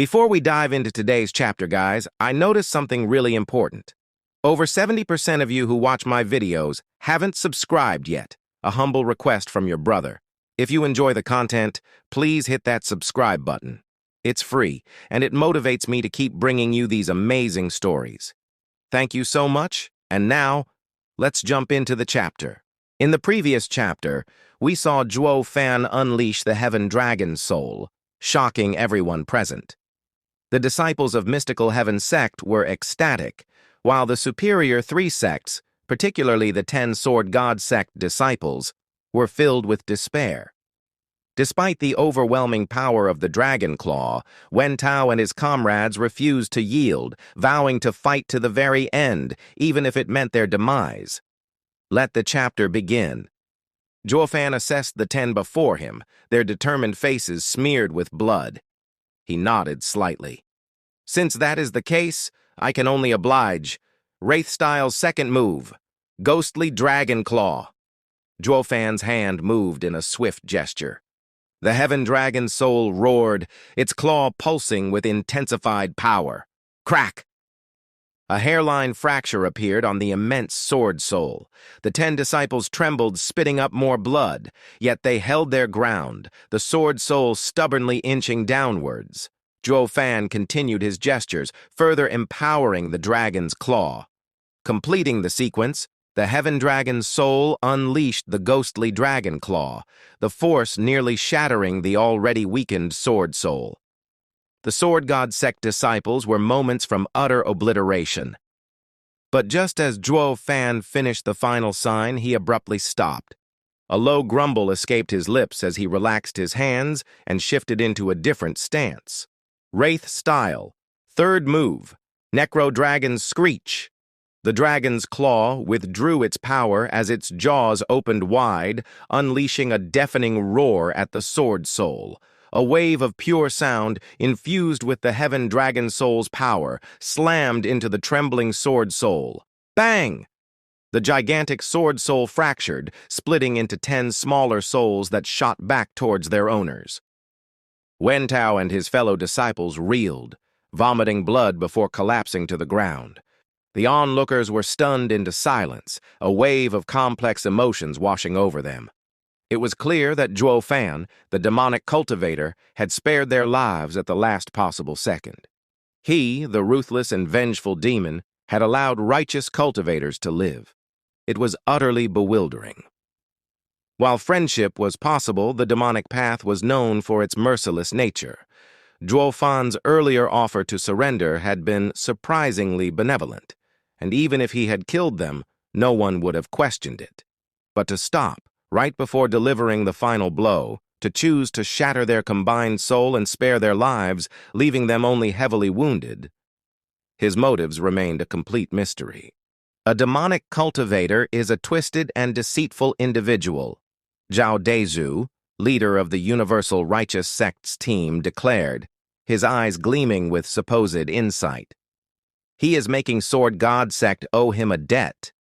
Before we dive into today's chapter, guys, I noticed something really important. Over 70% of you who watch my videos haven't subscribed yet. A humble request from your brother. If you enjoy the content, please hit that subscribe button. It's free, and it motivates me to keep bringing you these amazing stories. Thank you so much, and now, let's jump into the chapter. In the previous chapter, we saw Zhuo Fan unleash the Heaven Dragon Soul, shocking everyone present. The disciples of Mystical Heaven sect were ecstatic, while the superior three sects, particularly the 10 Sword God sect disciples, were filled with despair. Despite the overwhelming power of the Dragon Claw, Wen Tao and his comrades refused to yield, vowing to fight to the very end, even if it meant their demise. Let the chapter begin. Zhuo Fan assessed the 10 before him, their determined faces smeared with blood. He nodded slightly. Since that is the case, I can only oblige. Wraith-style's second move, Ghostly Dragon Claw. Zhuo Fan's hand moved in a swift gesture. The Heaven Dragon Soul roared, its claw pulsing with intensified power. Crack! A hairline fracture appeared on the immense sword soul. The 10 disciples trembled, spitting up more blood, yet they held their ground, the sword soul stubbornly inching downwards. Zhuo Fan continued his gestures, further empowering the dragon's claw. Completing the sequence, the Heaven Dragon Soul unleashed the Ghostly Dragon Claw, the force nearly shattering the already weakened sword soul. The Sword God sect disciples were moments from utter obliteration. But just as Zhuo Fan finished the final sign, he abruptly stopped. A low grumble escaped his lips as he relaxed his hands and shifted into a different stance. Wraith style, third move, Necro Dragon's Screech. The dragon's claw withdrew its power as its jaws opened wide, unleashing a deafening roar at the sword soul. A wave of pure sound, infused with the Heaven Dragon Soul's power, slammed into the trembling sword soul. Bang! The gigantic sword soul fractured, splitting into 10 smaller souls that shot back towards their owners. Wen Tao and his fellow disciples reeled, vomiting blood before collapsing to the ground. The onlookers were stunned into silence, a wave of complex emotions washing over them. It was clear that Zhuo Fan, the demonic cultivator, had spared their lives at the last possible second. He, the ruthless and vengeful demon, had allowed righteous cultivators to live. It was utterly bewildering. While friendship was possible, the demonic path was known for its merciless nature. Zhuo Fan's earlier offer to surrender had been surprisingly benevolent, and even if he had killed them, no one would have questioned it. But to stop, right before delivering the final blow, to choose to shatter their combined soul and spare their lives, leaving them only heavily wounded. His motives remained a complete mystery. A demonic cultivator is a twisted and deceitful individual. Zhao Dezhu, leader of the Universal Righteous Sect's team, declared, his eyes gleaming with supposed insight. He is making Sword God sect owe him a debt.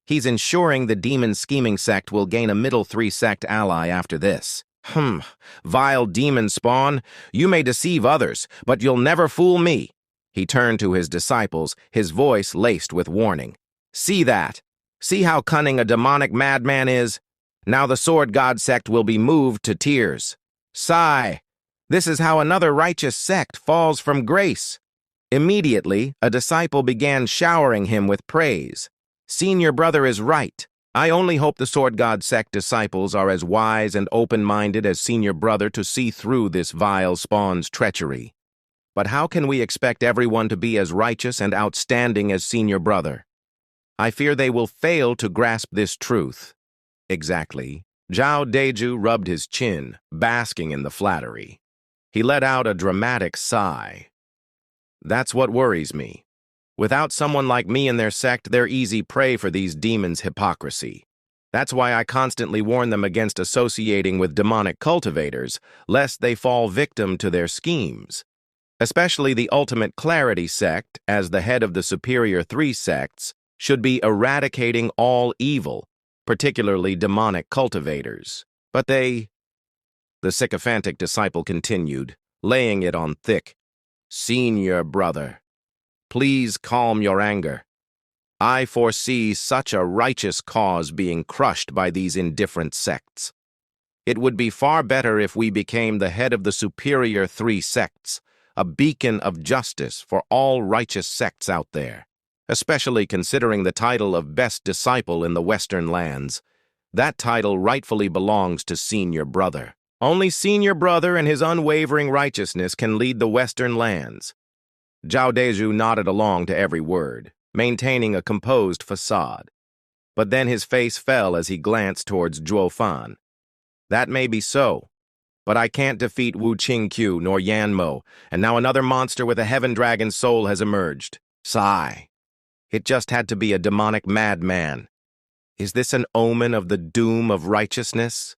He's ensuring the demon scheming sect will gain a middle 3 sect ally after this. Vile demon spawn, you may deceive others, but you'll never fool me. He turned to his disciples, his voice laced with warning. See that? See how cunning a demonic madman is? Now the Sword God sect will be moved to tears. Sigh. This is how another righteous sect falls from grace. Immediately, a disciple began showering him with praise. Senior brother is right. I only hope the Sword God sect disciples are as wise and open-minded as senior brother to see through this vile spawn's treachery. But how can we expect everyone to be as righteous and outstanding as senior brother? I fear they will fail to grasp this truth. Exactly. Zhao Dezhu rubbed his chin, basking in the flattery. He let out a dramatic sigh. That's what worries me. Without someone like me in their sect, they're easy prey for these demons' hypocrisy. That's why I constantly warn them against associating with demonic cultivators, lest they fall victim to their schemes. Especially the Ultimate Clarity sect, as the head of the superior 3 sects, should be eradicating all evil, particularly demonic cultivators. But the sycophantic disciple continued, laying it on thick. Senior brother, please calm your anger. I foresee such a righteous cause being crushed by these indifferent sects. It would be far better if we became the head of the superior three sects, a beacon of justice for all righteous sects out there, especially considering the title of best disciple in the Western lands. That title rightfully belongs to Senior Brother. Only Senior Brother and his unwavering righteousness can lead the Western lands. Zhao Deju nodded along to every word, maintaining a composed facade. But then his face fell as he glanced towards Zhuo Fan. That may be so, but I can't defeat Wu Qingqiu nor Yan Mo, and now another monster with a heaven dragon soul has emerged. Sigh. It just had to be a demonic madman. Is this an omen of the doom of righteousness?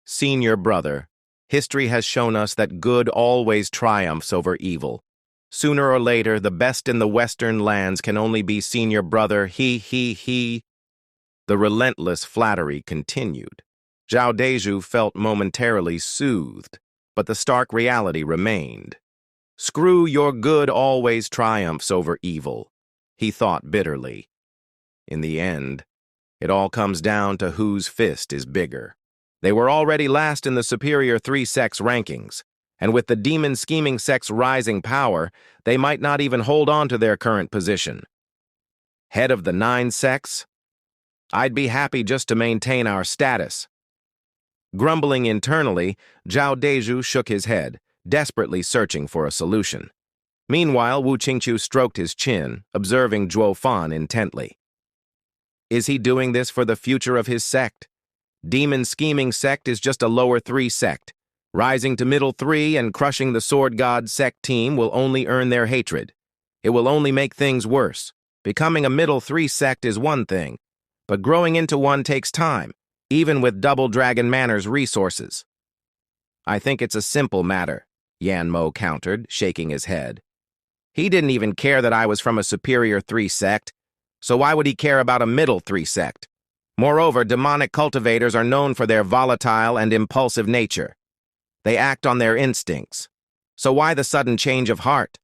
Senior brother, history has shown us that good always triumphs over evil. Sooner or later, the best in the Western lands can only be Senior Brother, he. The relentless flattery continued. Zhao Deju felt momentarily soothed, but the stark reality remained. Screw your good always triumphs over evil, he thought bitterly. In the end, it all comes down to whose fist is bigger. They were already last in the superior three sects rankings, and with the demon scheming sect's rising power, they might not even hold on to their current position. Head of the 9 sects? I'd be happy just to maintain our status. Grumbling internally, Zhao Deju shook his head, desperately searching for a solution. Meanwhile, Wu Qingqiu stroked his chin, observing Zhuo Fan intently. Is he doing this for the future of his sect? Demon Scheming Sect is just a lower 3 sect. Rising to middle 3 and crushing the Sword God sect team will only earn their hatred. It will only make things worse. Becoming a middle 3 sect is one thing, but growing into one takes time, even with Double Dragon Manor's resources. I think it's a simple matter, Yan Mo countered, shaking his head. He didn't even care that I was from a superior 3 sect, so why would he care about a middle 3 sect? Moreover, demonic cultivators are known for their volatile and impulsive nature. They act on their instincts. So why the sudden change of heart?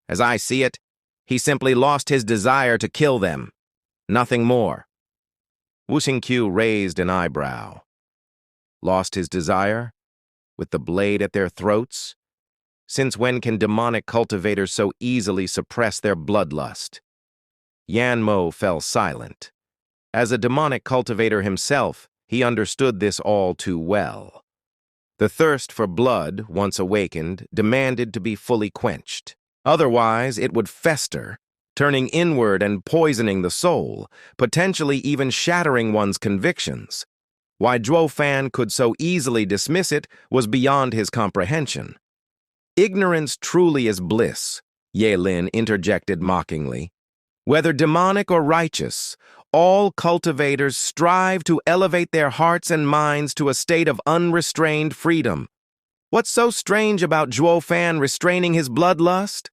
As I see it, he simply lost his desire to kill them. Nothing more. Wu Qingqiu raised an eyebrow. Lost his desire? With the blade at their throats? Since when can demonic cultivators so easily suppress their bloodlust? Yan Mo fell silent. As a demonic cultivator himself, he understood this all too well. The thirst for blood, once awakened, demanded to be fully quenched. Otherwise, it would fester, turning inward and poisoning the soul, potentially even shattering one's convictions. Why Zhuo Fan could so easily dismiss it was beyond his comprehension. Ignorance truly is bliss, Ye Lin interjected mockingly. Whether demonic or righteous, all cultivators strive to elevate their hearts and minds to a state of unrestrained freedom. What's so strange about Zhuo Fan restraining his bloodlust?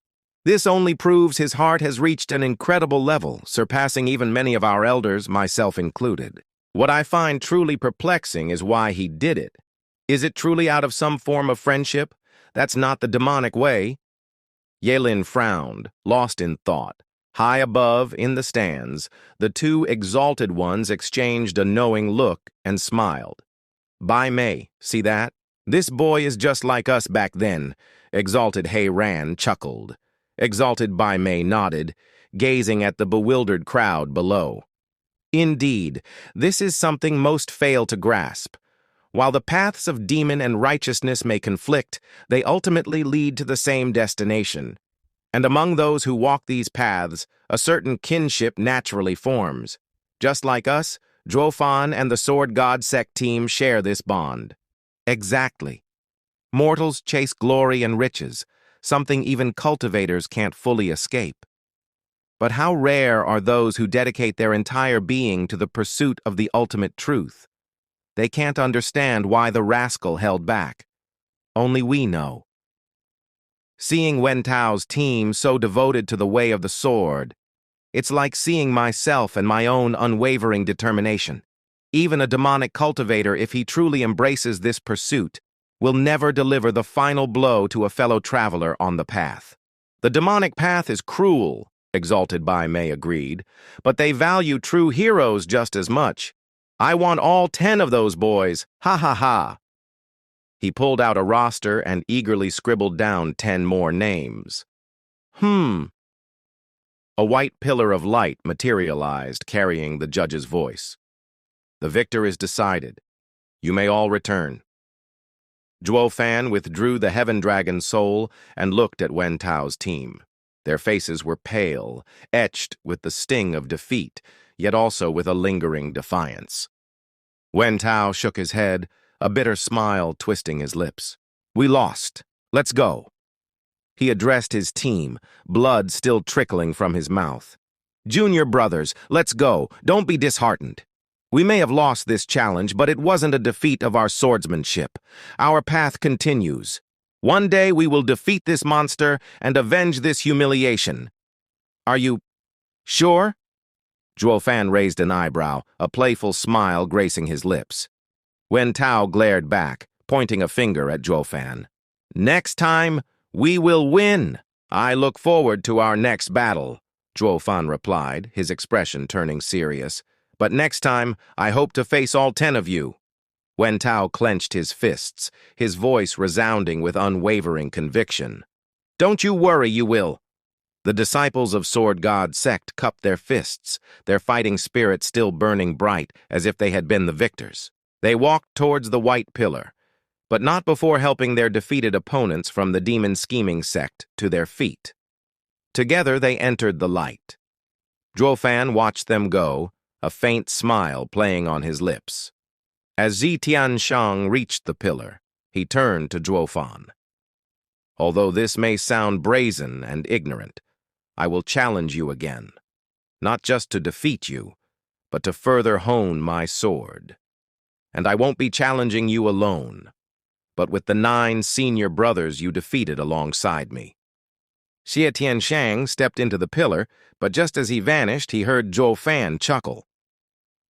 This only proves his heart has reached an incredible level, surpassing even many of our elders, myself included. What I find truly perplexing is why he did it. Is it truly out of some form of friendship? That's not the demonic way. Yelin frowned, lost in thought. High above, in the stands, the two exalted ones exchanged a knowing look and smiled. Bai Mei, see that? This boy is just like us back then, Exalted He Ran chuckled. Exalted Bai Mei nodded, gazing at the bewildered crowd below. Indeed, this is something most fail to grasp. While the paths of demon and righteousness may conflict, they ultimately lead to the same destination. And among those who walk these paths, a certain kinship naturally forms. Just like us, Zhuo Fan and the Sword God sect team share this bond. Exactly. Mortals chase glory and riches, something even cultivators can't fully escape. But how rare are those who dedicate their entire being to the pursuit of the ultimate truth? They can't understand why the rascal held back. Only we know. Seeing Wen Tao's team so devoted to the way of the sword, it's like seeing myself and my own unwavering determination. Even a demonic cultivator, if he truly embraces this pursuit, will never deliver the final blow to a fellow traveler on the path. The demonic path is cruel, Exalted by May agreed, but they value true heroes just as much. I want all 10 of those boys, ha ha ha. He pulled out a roster and eagerly scribbled down 10 more names. A white pillar of light materialized, carrying the judge's voice. The victor is decided. You may all return. Zhuo Fan withdrew the Heaven Dragon's soul and looked at Wen Tao's team. Their faces were pale, etched with the sting of defeat, yet also with a lingering defiance. Wen Tao shook his head, a bitter smile twisting his lips. We lost. Let's go. He addressed his team, blood still trickling from his mouth. Junior brothers, let's go. Don't be disheartened. We may have lost this challenge, but it wasn't a defeat of our swordsmanship. Our path continues. One day we will defeat this monster and avenge this humiliation. Are you sure? Zhuo Fan raised an eyebrow, a playful smile gracing his lips. Wen Tao glared back, pointing a finger at Zhuo Fan. Next time, we will win. I look forward to our next battle, Zhuo Fan replied, his expression turning serious. But next time, I hope to face all 10 of you. Wen Tao clenched his fists, his voice resounding with unwavering conviction. Don't you worry, you will. The disciples of Sword God sect cupped their fists, their fighting spirit still burning bright as if they had been the victors. They walked towards the white pillar, but not before helping their defeated opponents from the demon scheming sect to their feet. Together they entered the light. Zhuo Fan watched them go, a faint smile playing on his lips. As Zi Tianshang reached the pillar, he turned to Zhuo Fan. Although this may sound brazen and ignorant, I will challenge you again, not just to defeat you, but to further hone my sword. And I won't be challenging you alone, but with the 9 senior brothers you defeated alongside me. Xie Tianshang stepped into the pillar, but just as he vanished, he heard Zhuo Fan chuckle.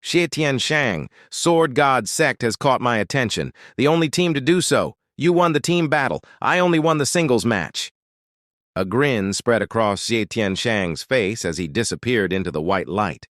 Xie Tianshang, Sword God sect has caught my attention. The only team to do so. You won the team battle. I only won the singles match. A grin spread across Xie Tianshang's face as he disappeared into the white light.